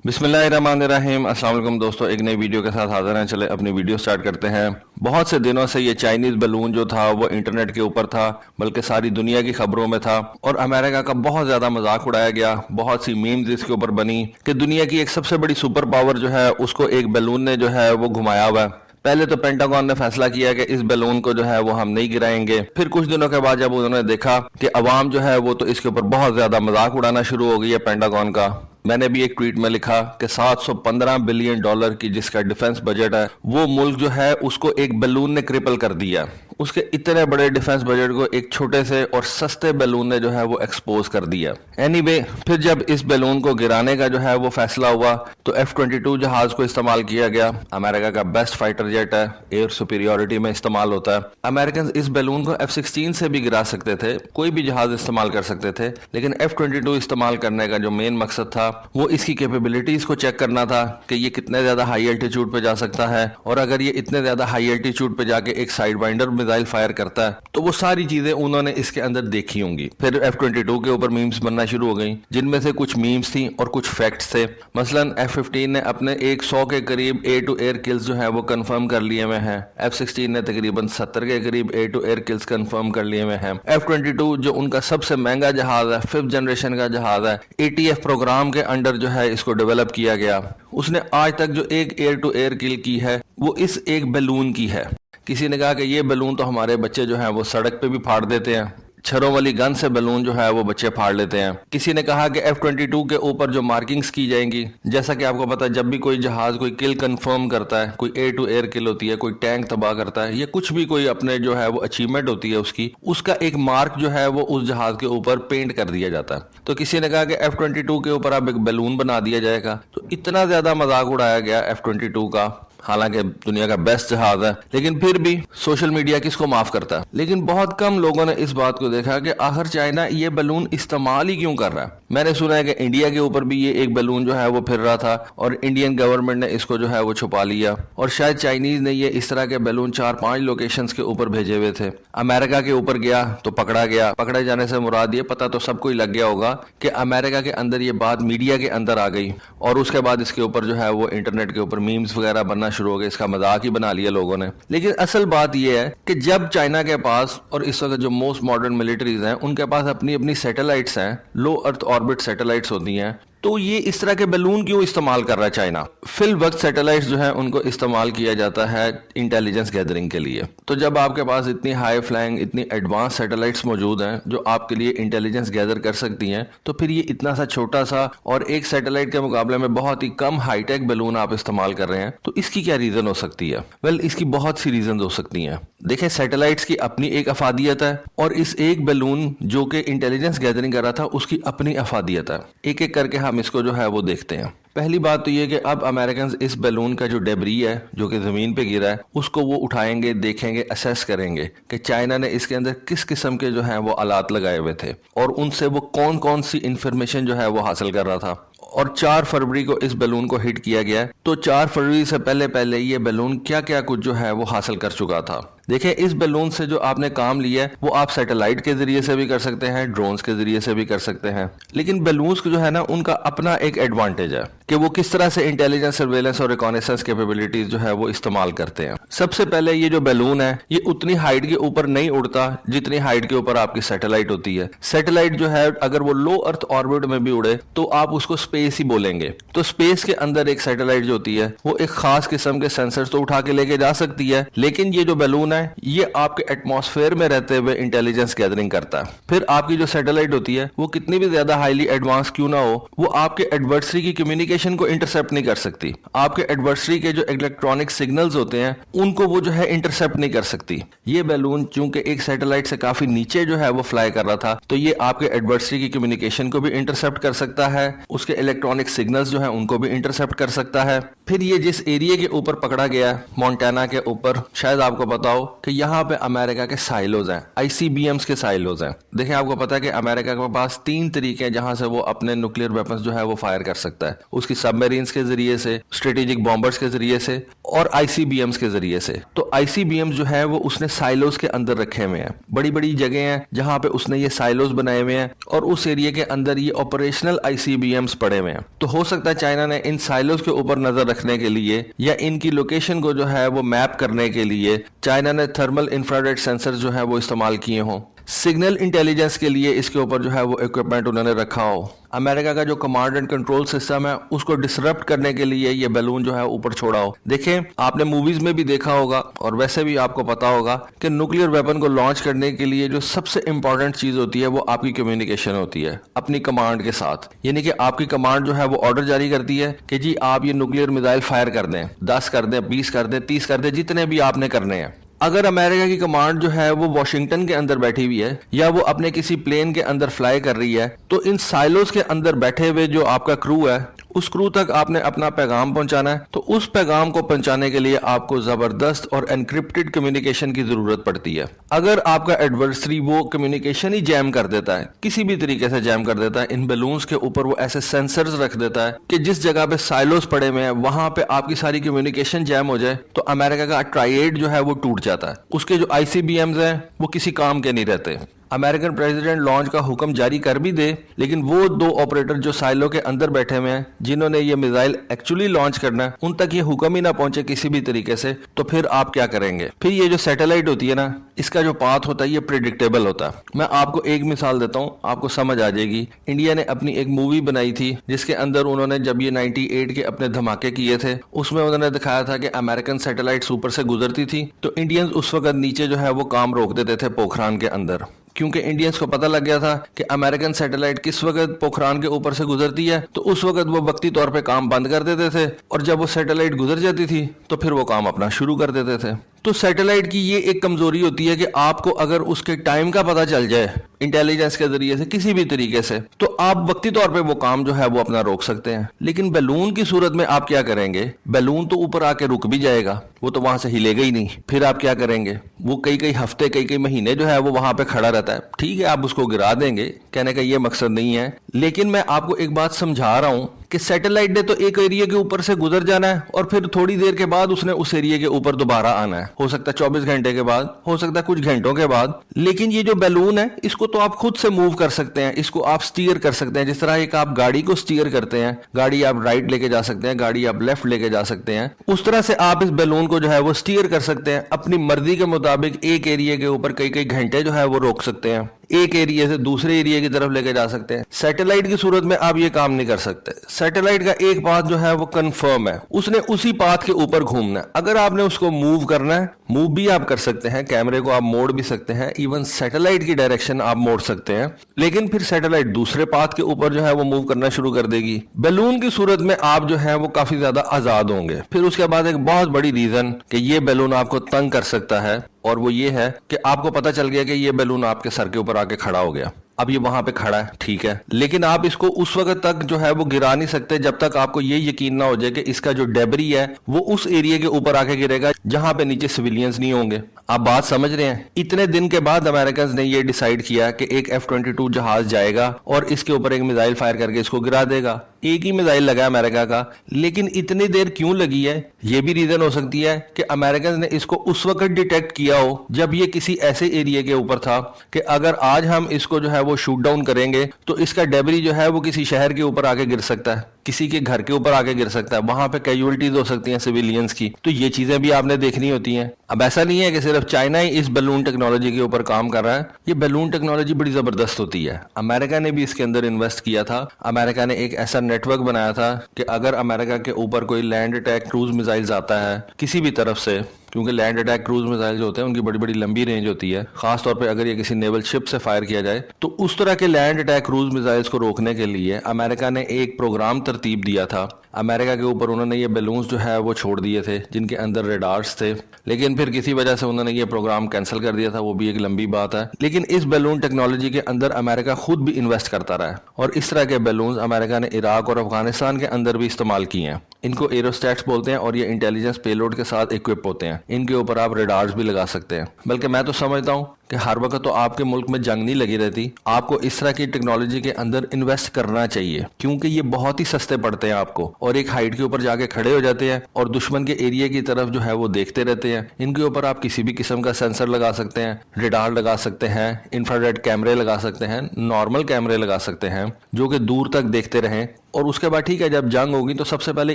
बिस्मिल्लाहिर्रहमानिर्रहीम। अस्सलाम वालेकुम दोस्तों, एक नई वीडियो के साथ हाजिर हैं। चले अपनी वीडियो स्टार्ट करते हैं। बहुत से दिनों से ये चाइनीज बलून जो था वो इंटरनेट के ऊपर था, बल्कि सारी दुनिया की खबरों में था और अमेरिका का बहुत ज्यादा मजाक उड़ाया गया। बहुत सी मीम्स इसके ऊपर बनी कि दुनिया की एक सबसे बड़ी सुपर पावर जो है उसको एक बैलून ने जो है वो घुमाया हुआ है। पहले तो पेंटागन ने फैसला किया कि इस बैलून को जो है वो हम नहीं गिराएंगे। फिर कुछ दिनों के बाद जब उन्होंने देखा कि अवाम जो है वो तो इसके ऊपर बहुत ज्यादा मजाक उड़ाना शुरू हो गई है पेंटागन का, मैंने भी एक ट्वीट में लिखा कि 715 बिलियन डॉलर की जिसका डिफेंस बजट है वो मुल्क जो है उसको एक बैलून ने क्रिपल कर दिया। उसके इतने बड़े डिफेंस बजट को एक छोटे से और सस्ते बैलून ने जो है वो एक्सपोज कर दिया। एनीवे, फिर जब इस बैलून को गिराने का जो है वो फैसला हुआ तो F-22 जहाज को इस्तेमाल किया गया। अमेरिका का बेस्ट फाइटर जेट है, एयर सुपीरियोरिटी में इस्तेमाल होता है। अमेरिकन इस बैलून को F-16 से भी गिरा सकते थे, कोई भी जहाज इस्तेमाल कर सकते थे, लेकिन F-22 इस्तेमाल करने का जो मेन मकसद था वो इसकी कैपेबिलिटीज को चेक करना था कि ये कितने ज्यादा हाई एल्टीट्यूड पे जा सकता है, और अगर ये इतने ज्यादा हाई एल्टीट्यूड पे जाके एक साइड वाइंडर मिसाइल फायर करता है तो वो सारी चीजें उन्होंने इसके अंदर देखी होंगी। फिर F-22 के ऊपर मीम्स बनना शुरू हो गई, जिनमें से कुछ मीम्स थी और कुछ फैक्ट्स थे। मसलन F-15 ने अपने 100 के करीब एयर टू एयर किल्स जो है वो कंफर्म कर लिए हुए हैं। F-16 ने तकरीबन 70 के करीब air to air kills confirm कर लिए हुए हैं। F-22 जो उनका सबसे महंगा जहाज है, 5th जनरेशन का जहाज है, ATF प्रोग्राम के अंडर जो है इसको डेवलप किया गया। उसने आज तक जो एक एयर टू एयर किल की है वो इस एक बैलून की है। किसी ने कहा कि ये बैलून तो हमारे बच्चे जो हैं वो सड़क पे भी फाड़ देते हैं, छरों वाली गन से बैलून जो है वो बच्चे फाड़ लेते हैं। किसी ने कहा कि F-22 के ऊपर जो मार्किंग्स की जाएंगी, जैसा कि आपको पता है जब भी कोई जहाज कोई किल कंफर्म करता है, कोई एयर टू एयर किल होती है, कोई टैंक तबाह करता है, या कुछ भी कोई अपने जो है वो अचीवमेंट होती है उसकी, उसका एक मार्क जो है वो उस जहाज के ऊपर पेंट कर दिया जाता है। तो किसी ने कहा कि F-22 के ऊपर अब एक बैलून बना दिया जाएगा। तो इतना ज्यादा मजाक उड़ाया गया F-22 का, हालांकि दुनिया का बेस्ट जहाज है, लेकिन फिर भी सोशल मीडिया किसको माफ करता है। लेकिन बहुत कम लोगों ने इस बात को देखा कि आखिर चाइना ये बैलून इस्तेमाल ही क्यों कर रहा है। मैंने सुना है कि इंडिया के ऊपर भी ये एक बैलून जो है वो फिर रहा था और इंडियन गवर्नमेंट ने इसको जो है वो छुपा लिया, और शायद चाइनीज ने ये इस तरह के बैलून 4-5 लोकेशंस के ऊपर भेजे हुए थे। अमेरिका के ऊपर गया तो पकड़ा गया। पकड़े जाने से मुराद ये पता तो सबको ही लग गया होगा कि अमेरिका के अंदर ये बात मीडिया के अंदर आ गई, और उसके बाद इसके ऊपर जो है वो इंटरनेट के ऊपर मीम्स वगैरह बनना शुरू हो गए। इसका मजाक ही बना लिया लोगों ने। लेकिन असल बात यह है कि जब चाइना के पास और इस वक्त जो मोस्ट मॉडर्न मिलिट्रीज हैं उनके पास अपनी अपनी सैटेलाइट्स हैं, लो अर्थ ऑर्बिट सैटेलाइट्स होती हैं, तो ये इस तरह के बैलून क्यों इस्तेमाल कर रहा है चाइना। फिल वक्त सैटेलाइट्स जो है उनको इस्तेमाल किया जाता है इंटेलिजेंस गैदरिंग के लिए। तो जब आपके पास इतनी हाई फ्लाइंग, इतनी एडवांस सैटेलाइट्स मौजूद हैं जो आपके लिए इंटेलिजेंस गैदर कर सकती हैं, तो फिर ये इतना सा छोटा सा और एक सैटेलाइट के मुकाबले में बहुत ही कम हाईटेक बैलून आप इस्तेमाल कर रहे हैं, तो इसकी क्या रीजन हो सकती है। वेल, इसकी बहुत सी रीजन हो सकती हैं। देखें, सैटेलाइट्स की अपनी एक अफादियत है और इस एक बैलून जो कि इंटेलिजेंस गैदरिंग कर रहा था उसकी अपनी अफादियत है। एक एक करके हम इसको जो है वो देखते हैं। पहली बात तो ये कि अब अमेरिकन इस बैलून का जो डेब्री है जो कि जमीन पे गिरा है उसको वो उठाएंगे, देखेंगे, असेस करेंगे कि चाइना ने इसके अंदर किस किस्म के जो है वो आलात लगाए हुए थे और उनसे वो कौन कौन सी इंफॉर्मेशन जो है वो हासिल कर रहा था। और 4 फरवरी को इस बैलून को हिट किया गया है, तो 4 फरवरी से पहले पहले ये बैलून क्या क्या कुछ जो है वो हासिल कर चुका था। देखिए, इस बैलून से जो आपने काम लिया है वो आप सैटेलाइट के जरिए से भी कर सकते हैं, ड्रोन्स के जरिए से भी कर सकते हैं, लेकिन बैलून्स जो है ना उनका अपना एक एडवांटेज है कि वो किस तरह से इंटेलिजेंस, सर्वेलेंस और रिकॉनेसेंस कैपेबिलिटीज जो है वो इस्तेमाल करते हैं। सबसे पहले ये जो बैलून है ये उतनी हाइट के ऊपर नहीं उड़ता जितनी हाइट के ऊपर आपकी सैटेलाइट होती है। सैटेलाइट जो है अगर वो लो अर्थ ऑर्बिट में भी उड़े तो आप उसको स्पेस ही बोलेंगे। तो स्पेस के अंदर एक सैटेलाइट जो होती है वो एक खास किस्म के सेंसर्स तो उठा के लेके जा सकती है, लेकिन ये जो बैलून है ये आपके एटमॉस्फेयर में रहते हुए इंटेलिजेंस गैदरिंग करता है। फिर आपकी जो सैटेलाइट होती है वो कितनी भी ज्यादा हाईली एडवांस क्यों ना हो, वो आपके एडवर्सरी की कम्युनिकेशन को इंटरसेप्ट नहीं कर सकती। आपके एडवर्सरी के जो इलेक्ट्रॉनिक सिग्नल्स होते हैं उनको वो जो है इंटरसेप्ट नहीं कर सकती। ये बैलून चूंकि एक सैटेलाइट से काफी नीचे जो है वो फ्लाई कर रहा था, तो ये आपके एडवर्सरी की कम्युनिकेशन को भी इंटरसेप्ट कर सकता है, उसके इलेक्ट्रॉनिक सिग्नल्स जो है उनको भी इंटरसेप्ट कर सकता है। फिर ये जिस एरिया के ऊपर पकड़ा गया, मोंटाना के ऊपर, शायद आपको पता हो कि यहाँ पे अमेरिका के साइलोज हैं, ICBMs के साइलोज हैं। देखिए, आपको पता है कि अमेरिका के पास 3 तरीके हैं जहां से वो अपने न्यूक्लियर वेपन्स जो है वो फायर कर सकता है। उसकी सबमरीन्स के जरिए से, स्ट्रेटेजिक बॉम्बर्स के जरिए से और आईसीबीएम्स के जरिए से। तो आईसीबीएम्स जो है वो उसने साइलोस के अंदर रखे हुए हैं, बड़ी बड़ी जगह हैं जहां पे उसने ये साइलोस बनाए हुए हैं और उस एरिया के अंदर ये ऑपरेशनल आईसीबीएम्स पड़े हुए हैं। तो हो सकता है चाइना ने इन साइलोस के ऊपर नजर रखने के लिए या इनकी लोकेशन को जो है वो मैप करने के लिए चाइना ने थर्मल इंफ्रारेड सेंसर जो है वो इस्तेमाल किए हों। सिग्नल इंटेलिजेंस के लिए इसके ऊपर जो है वो इक्विपमेंट उन्होंने रखा हो। अमेरिका का जो कमांड एंड कंट्रोल सिस्टम है उसको डिसरप्ट करने के लिए ये बैलून जो है ऊपर छोड़ा हो। देखें, आपने मूवीज में भी देखा होगा और वैसे भी आपको पता होगा कि न्यूक्लियर वेपन को लॉन्च करने के लिए जो सबसे इंपॉर्टेंट चीज होती है वो आपकी कम्युनिकेशन होती है अपनी कमांड के साथ। यानी कि आपकी कमांड जो है वो ऑर्डर जारी करती है कि जी आप ये न्यूक्लियर मिसाइल फायर कर दें, 10 कर दें, 20 कर दें, 30 कर दें, जितने भी आपने करने हैं। अगर अमेरिका की कमांड जो है वो वॉशिंगटन के अंदर बैठी हुई है या वो अपने किसी प्लेन के अंदर फ्लाई कर रही है, तो इन साइलोस के अंदर बैठे हुए जो आपका क्रू है उस क्रू तक आपने अपना पैगाम पहुंचाना है। तो उस पैगाम को पहुंचाने के लिए आपको जबरदस्त और एनक्रिप्टेड कम्युनिकेशन की जरूरत पड़ती है। अगर आपका एडवर्सरी वो कम्युनिकेशन ही जैम कर देता है, किसी भी तरीके से जैम कर देता है, इन बैलून्स के ऊपर वो ऐसे सेंसर्स रख देता है कि जिस जगह पे साइलोस पड़े हुए हैं वहां पे आपकी सारी कम्युनिकेशन जैम हो जाए, तो अमेरिका का ट्राइएड जो है वो टूट जाता है। उसके जो आईसीबीएम्स हैं वो किसी काम के नहीं रहते। अमेरिकन प्रेसिडेंट लॉन्च का हुक्म जारी कर भी दे, लेकिन वो 2 ऑपरेटर जो साइलो के अंदर बैठे हुए हैं जिन्होंने ये मिसाइल एक्चुअली लॉन्च करना है, उन तक ये हुक्म ही ना पहुंचे किसी भी तरीके से, तो फिर आप क्या करेंगे? फिर ये जो सैटेलाइट होती है ना, इसका जो पाथ होता है ये प्रिडिक्टेबल होता है। मैं आपको एक मिसाल देता हूँ, आपको समझ आ जाएगी। इंडिया ने अपनी एक मूवी बनाई थी जिसके अंदर उन्होंने जब ये 98 के अपने धमाके किए थे, उसमें उन्होंने दिखाया था कि अमेरिकन सैटेलाइट ऊपर से गुजरती थी तो इंडियंस उस वक्त नीचे जो है वो काम रोक देते थे पोखरान के अंदर, क्योंकि इंडियंस को पता लग गया था कि अमेरिकन सैटेलाइट किस वक्त पोखरान के ऊपर से गुजरती है, तो उस वक्त वो वक्ती तौर पे काम बंद कर देते थे और जब वो सैटेलाइट गुजर जाती थी तो फिर वो काम अपना शुरू कर देते थे। तो सैटेलाइट की ये एक कमजोरी होती है कि आपको अगर उसके टाइम का पता चल जाए इंटेलिजेंस के जरिए से किसी भी तरीके से, तो आप वक्ती तौर पे वो काम जो है वो अपना रोक सकते हैं। लेकिन बैलून की सूरत में आप क्या करेंगे? बैलून तो ऊपर आके रुक भी जाएगा, वो तो वहां से हिलेगा ही नहीं। फिर आप क्या करेंगे? वो कई कई हफ्ते, कई कई महीने जो है वो वहां पे खड़ा रहता है। ठीक है, आप उसको गिरा देंगे, कहने का ये मकसद नहीं है, लेकिन मैं आपको एक बात समझा रहा हूं कि सैटेलाइट ने तो एक एरिया के ऊपर से गुजर जाना है और फिर थोड़ी देर के बाद उसने उस एरिया के ऊपर दोबारा आना है। हो सकता है 24 घंटे के बाद, हो सकता है कुछ घंटों के बाद। लेकिन ये जो बैलून है इसको तो आप खुद से मूव कर सकते हैं, इसको आप स्टीयर कर सकते हैं। जिस तरह एक आप गाड़ी को स्टीयर करते हैं, गाड़ी आप राइट लेके जा सकते हैं, गाड़ी आप लेफ्ट लेके जा सकते हैं, उस तरह से आप इस बैलून को जो है वो स्टीयर कर सकते हैं। अपनी मर्जी के मुताबिक एक एरिया के ऊपर कई कई घंटे जो है वो रोक सकते हैं, एक एरिया से दूसरे एरिया की तरफ लेके जा सकते हैं। सैटेलाइट की सूरत में आप ये काम नहीं कर सकते। सैटेलाइट का एक पाथ जो है वो कंफर्म है, उसने उसी पाथ के ऊपर घूमना है। अगर आपने उसको मूव करना है, मूव भी आप कर सकते हैं, कैमरे को आप मोड़ भी सकते हैं, इवन सैटेलाइट की डायरेक्शन आप मोड़ सकते हैं, लेकिन फिर सैटेलाइट दूसरे पाथ के ऊपर जो है वो मूव करना शुरू कर देगी। बैलून की सूरत में आप जो है वो काफी ज्यादा आजाद होंगे। फिर उसके बाद एक बहुत बड़ी रीजन कि ये बैलून आपको तंग कर सकता है, और वो ये है कि आपको पता चल गया कि ये बैलून आपके सर के ऊपर आके खड़ा हो गया। अब ये वहां पे खड़ा है, ठीक है, लेकिन आप इसको उस वक्त तक जो है वो गिरा नहीं सकते जब तक आपको ये यकीन ना हो जाए कि इसका जो डेबरी है वो उस एरिया के ऊपर आके गिरेगा जहां पे नीचे सिविलियंस नहीं होंगे। आप बात समझ रहे हैं? इतने दिन के बाद अमेरिकन ने ये डिसाइड किया कि एक F-22 जहाज जाएगा और इसके ऊपर एक मिसाइल फायर करके इसको गिरा देगा। एक ही मिसाइल लगा अमेरिका का, लेकिन इतनी देर क्यों लगी है? ये भी रीजन हो सकती है कि अमेरिकन ने इसको उस वक्त डिटेक्ट किया हो जब ये किसी ऐसे एरिया के ऊपर था कि अगर आज हम इसको जो है वो शूट डाउन करेंगे तो इसका डेबरी जो है वो किसी शहर के ऊपर आके गिर सकता है, किसी के घर के ऊपर आके गिर सकता है, वहां पे कैजुअलिटीज हो सकती हैं सिविलियंस की। तो ये चीजें भी आपने देखनी होती हैं। अब ऐसा नहीं है कि सिर्फ चाइना ही इस बैलून टेक्नोलॉजी के ऊपर काम कर रहा है, ये बैलून टेक्नोलॉजी बड़ी जबरदस्त होती है। अमेरिका ने भी इसके अंदर इन्वेस्ट किया था। अमेरिका ने एक ऐसा नेटवर्क बनाया था कि अगर अमेरिका के ऊपर कोई लैंड अटैक क्रूज मिसाइल्स आता है किसी भी तरफ से, क्योंकि लैंड अटैक क्रूज मिसाइल जो होते हैं उनकी बड़ी बड़ी लंबी रेंज होती है, खासतौर पे अगर ये किसी नेवल शिप से फायर किया जाए, तो उस तरह के लैंड अटैक क्रूज मिसाइल्स को रोकने के लिए अमेरिका ने एक प्रोग्राम तरतीब दिया था। अमेरिका के ऊपर उन्होंने ये बैलून्स जो है वो छोड़ दिए थे जिनके अंदर रेडार्स थे, लेकिन फिर किसी वजह से उन्होंने ये प्रोग्राम कैंसिल कर दिया था, वो भी एक लंबी बात है। लेकिन इस बैलून टेक्नोलॉजी के अंदर अमेरिका खुद भी इन्वेस्ट करता रहा है और इस तरह के बैलून्स अमेरिका ने इराक और अफगानिस्तान के अंदर भी इस्तेमाल किए हैं। इनको एरोस्टैट्स बोलते हैं और ये इंटेलिजेंस पेलोड के साथ इक्विप होते हैं। इनके ऊपर आप रेडार्स भी लगा सकते हैं। बल्कि मैं तो समझता हूँ कि हर वक्त तो आपके मुल्क में जंग नहीं लगी रहती, आपको इस तरह की टेक्नोलॉजी के अंदर इन्वेस्ट करना चाहिए क्योंकि ये बहुत ही सस्ते पड़ते हैं आपको, और एक हाइट के ऊपर जाके खड़े हो जाते हैं और दुश्मन के एरिया की तरफ जो है वो देखते रहते हैं। इनके ऊपर आप किसी भी किस्म का सेंसर लगा सकते हैं, रेडार लगा सकते हैं, इंफ्रारेड कैमरे लगा सकते हैं, नॉर्मल कैमरे लगा सकते हैं जो कि दूर तक देखते रहें। और उसके बाद ठीक है, जब जंग होगी तो सबसे पहले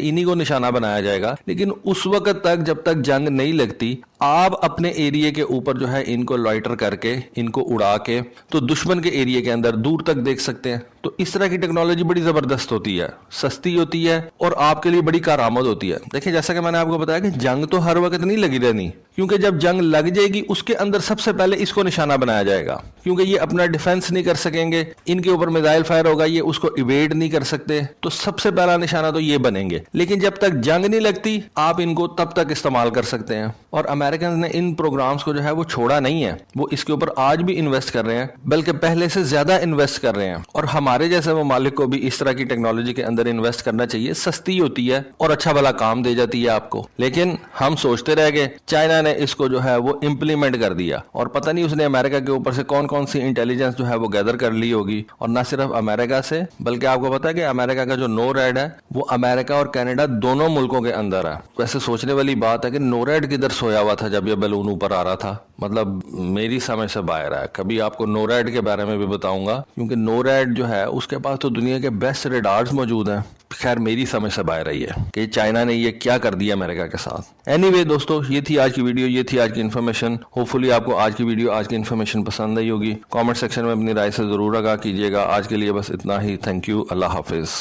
इन्हीं को निशाना बनाया जाएगा, लेकिन उस वक्त तक जब तक जंग नहीं लगती आप अपने एरिया के ऊपर जो है इनको लॉइटर करके, इनको उड़ा के तो दुश्मन के एरिया के अंदर दूर तक देख सकते हैं। तो इस तरह की टेक्नोलॉजी बड़ी जबरदस्त होती है, सस्ती होती है और आपके लिए बड़ी कारआमद होती है। देखिए जैसा कि मैंने आपको बताया कि जंग तो हर वक्त नहीं लगी रहनी, क्योंकि जब जंग लग जाएगी उसके अंदर सबसे पहले इसको निशाना बनाया जाएगा, क्योंकि ये अपना डिफेंस नहीं कर सकेंगे, इनके ऊपर मिसाइल फायर होगा, ये उसको इवेड नहीं कर सकते, तो सबसे पहला निशाना तो ये बनेंगे। लेकिन जब तक जंग नहीं लगती आप इनको तब तक इस्तेमाल कर सकते हैं। और अमेरिकन ने इन प्रोग्राम्स को जो है वो छोड़ा नहीं है, वो इसके ऊपर आज भी इन्वेस्ट कर रहे हैं, बल्कि पहले से ज्यादा इन्वेस्ट कर रहे हैं। और हमारे जैसे ममालिक को भी इस तरह की टेक्नोलॉजी के अंदर इन्वेस्ट करना चाहिए, सस्ती होती है और अच्छा भला काम दे जाती है आपको। लेकिन हम सोचते रह गए, चाइना ने इसको जो है वो इम्प्लीमेंट कर दिया और पता नहीं उसने अमेरिका के ऊपर से कौन कौन सी इंटेलिजेंस जो है वो गैदर कर ली होगी। और ना सिर्फ अमेरिका से, बल्कि आपको पता है कि अमेरिका का जो नोरैड है वो अमेरिका और कनाडा दोनों मुल्कों के अंदर है। वैसे सोचने वाली बात है कि नोरैड किधर सोया हुआ था जब ये बैलून ऊपर आ रहा था, मतलब मेरी समझ से बाहर है। कभी आपको नोरैड के बारे में भी बताऊंगा, क्योंकि नोरैड जो है उसके पास तो दुनिया के बेस्ट रेडार्स मौजूद हैं। खैर मेरी समझ से बाहर रही है कि चाइना ने ये क्या कर दिया अमेरिका के साथ। एनीवे दोस्तों, ये थी आज की वीडियो, ये थी आज की इन्फॉर्मेशन। होपफुली आपको आज की वीडियो, आज की इन्फॉर्मेशन पसंद आई होगी। कमेंट सेक्शन में अपनी राय से जरूर आगाह कीजिएगा। आज के लिए बस इतना ही। Thank you. Allah Hafiz.